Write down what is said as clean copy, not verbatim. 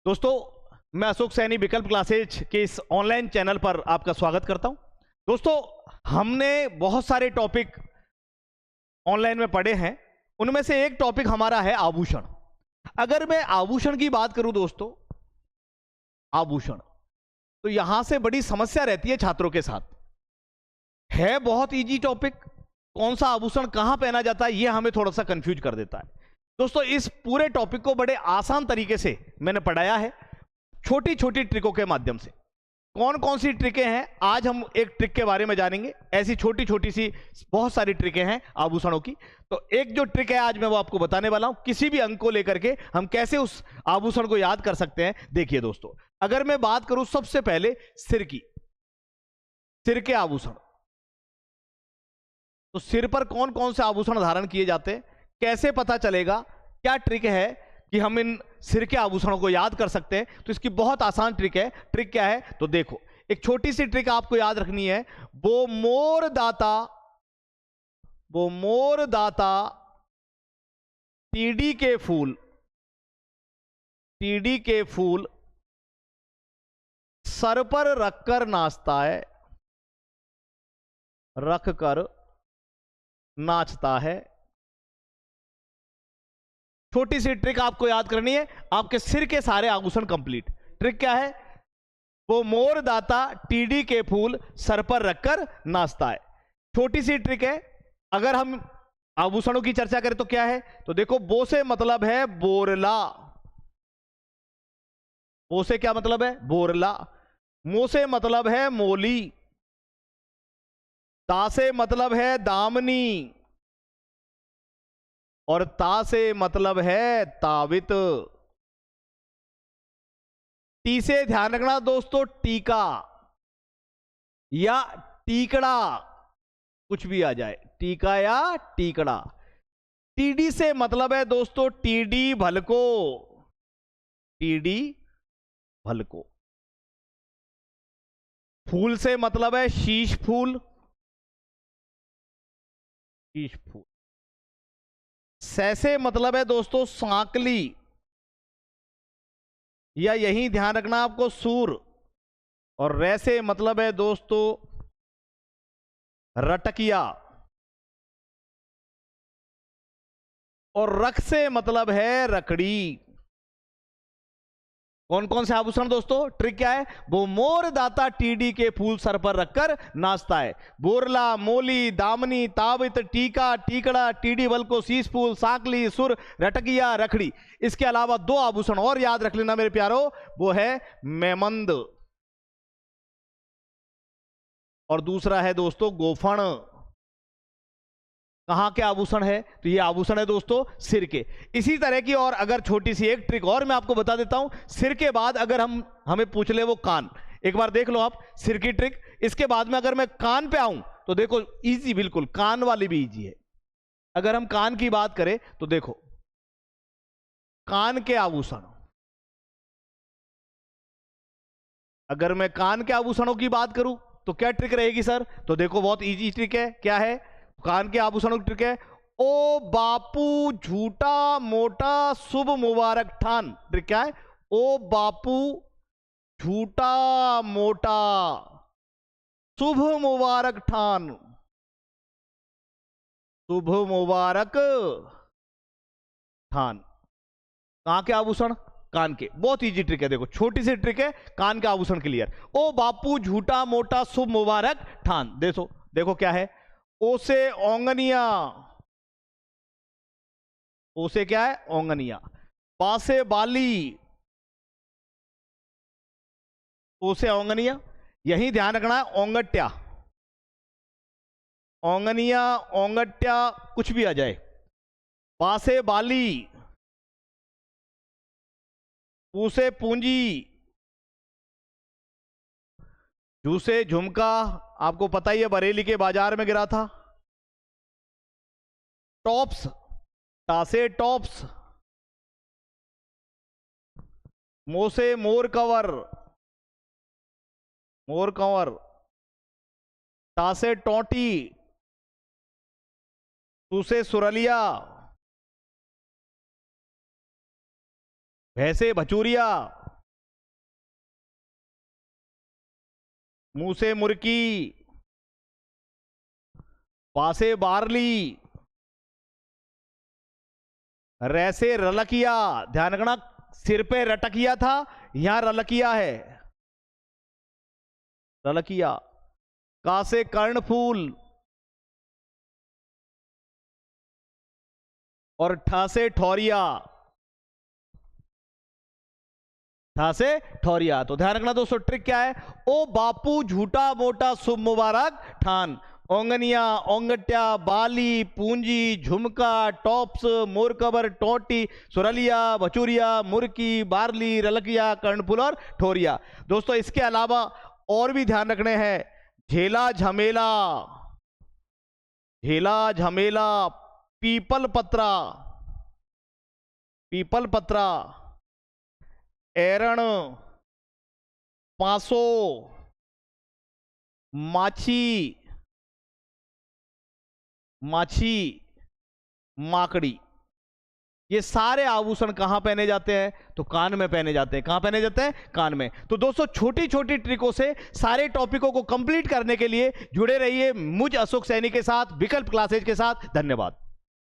दोस्तों, मैं अशोक सैनी विकल्प क्लासेज के इस ऑनलाइन चैनल पर आपका स्वागत करता हूं। दोस्तों, हमने बहुत सारे टॉपिक ऑनलाइन में पढ़े हैं। उनमें से एक टॉपिक हमारा है आभूषण। अगर मैं आभूषण की बात करूं दोस्तों, आभूषण, तो यहां से बड़ी समस्या रहती है छात्रों के साथ। है बहुत इजी टॉपिक, कौन सा आभूषण कहां पहना जाता है यह हमें थोड़ा सा कंफ्यूज कर देता है। दोस्तों, इस पूरे टॉपिक को बड़े आसान तरीके से मैंने पढ़ाया है, छोटी छोटी ट्रिकों के माध्यम से। कौन कौन सी ट्रिकें हैं, आज हम एक ट्रिक के बारे में जानेंगे। ऐसी छोटी छोटी सी बहुत सारी ट्रिकें हैं आभूषणों की। तो एक जो ट्रिक है आज मैं वो आपको बताने वाला हूं, किसी भी अंक को लेकर के हम कैसे उस आभूषण को याद कर सकते हैं। देखिए दोस्तों, अगर मैं बात करूं सबसे पहले सिर की, सिर के आभूषण, तो सिर पर कौन कौन से आभूषण धारण किए जाते हैं, कैसे पता चलेगा, क्या ट्रिक है कि हम इन सिर के आभूषणों को याद कर सकते हैं। तो इसकी बहुत आसान ट्रिक है। ट्रिक क्या है तो देखो, एक छोटी सी ट्रिक आपको याद रखनी है। वो मोर दाता टीडी के फूल, टीडी के फूल सर पर रखकर नाचता है, रखकर नाचता है। छोटी सी ट्रिक आपको याद करनी है, आपके सिर के सारे आभूषण कंप्लीट। ट्रिक क्या है? वो मोर दाता टीडी के फूल सर पर रखकर नाचता है। छोटी सी ट्रिक है। अगर हम आभूषणों की चर्चा करें तो क्या है, तो देखो, बो से मतलब है बोरला, बो से क्या मतलब है? बोरला। मो से मतलब है मोली, ता से मतलब है दामनी, और ता से मतलब है तावित। टी से ध्यान रखना दोस्तों, टीका या टीकड़ा, कुछ भी आ जाए, टीका या टीकड़ा। टीडी से मतलब है दोस्तों टीडी भलको, टीडी भलको। फूल से मतलब है शीश फूल, शीश फूल। सै से मतलब है दोस्तों सांकली, या यही ध्यान रखना आपको सूर। और रे से मतलब है दोस्तों रटकिया, और रख से मतलब है रकड़ी। कौन कौन से आभूषण दोस्तों? ट्रिक क्या है? वो मोर दाता टीडी के फूल सर पर रखकर नाचता है। बोरला, मोली, दामनी, तावित, टीका, टीकड़ा, टीडी बलको, शीश फूल, सांकली, सुर, रटकिया, रखड़ी। इसके अलावा दो आभूषण और याद रख लेना मेरे प्यारो, वो है मेमंद, और दूसरा है दोस्तों गोफण। कहां के आभूषण है? तो ये आभूषण है दोस्तों सिर के। इसी तरह की और अगर छोटी सी एक ट्रिक और मैं आपको बता देता हूं। सिर के बाद अगर हमें पूछ ले वो कान, एक बार देख लो आप सिर की ट्रिक। इसके बाद में अगर मैं कान पे आऊं तो देखो इजी, बिल्कुल कान वाली भी इजी है। अगर हम कान की बात करें तो देखो, कान के आभूषण, अगर मैं कान के आभूषणों की बात करूं तो क्या ट्रिक रहेगी सर? तो देखो बहुत इजी ट्रिक है। क्या है कान के आभूषणों की ट्रिक? है ओ बापू झूठा मोटा शुभ मुबारक ठान। ट्रिक क्या है? ओ बापू झूठा मोटा शुभ मुबारक ठान, शुभ मुबारक ठान। कहां के आभूषण? कान के। बहुत इजी ट्रिक है, देखो छोटी सी ट्रिक है, कान के आभूषण क्लियर। ओ बापू झूठा मोटा शुभ मुबारक ठान। देखो देखो क्या है, ओ से ओंगनिया, ओ से क्या है? ओंगनिया। बा से बाली, ओ से ओंगनिया, यही ध्यान रखना है। ओंगट्या, ओंगनिया, ओंगट्या, कुछ भी आ जाए। बा से बाली, पू से पूंजी, झू से झुमका, आपको पता ही है बरेली के बाजार में गिरा था। टॉप्स, टा से टॉप्स, मो से मोर कवर, मोर कंवर। टा से टोटी, सु से सुरलिया, भैसे भचूरिया, मुंह से मुर्की, पासे बारली, रैसे रलकिया। ध्यान रखना, सिर पे रटकिया था, यहां रलकिया है, रलकिया। का से कर्णफूल और ठा से ठौरिया, ठा से ठौरिया। तो ध्यान रखना दोस्तों, ट्रिक क्या है? ओ बापू झूठा मोटा शुभ मुबारक ठान। ओंगनिया, ओंगट्या, बाली, पूंजी, झुमका, टॉप्स, मोरकबर, टोटी, सुरलिया, बचूरिया, मुर्की, बारली, रलकिया, कर्णफूल और ठोरिया। दोस्तों इसके अलावा और भी ध्यान रखने हैं। झेला झमेला, झेला झमेला, पीपल पत्रा, पीपल पत्रा, एरण, पासो, माछी, माछी, माकड़ी। ये सारे आभूषण कहां पहने जाते हैं? तो कान में पहने जाते हैं। कहां पहने जाते हैं? कान में। तो दोस्तों छोटी छोटी ट्रिकों से सारे टॉपिकों को कंप्लीट करने के लिए जुड़े रहिए मुझ अशोक सैनी के साथ, विकल्प क्लासेज के साथ। धन्यवाद।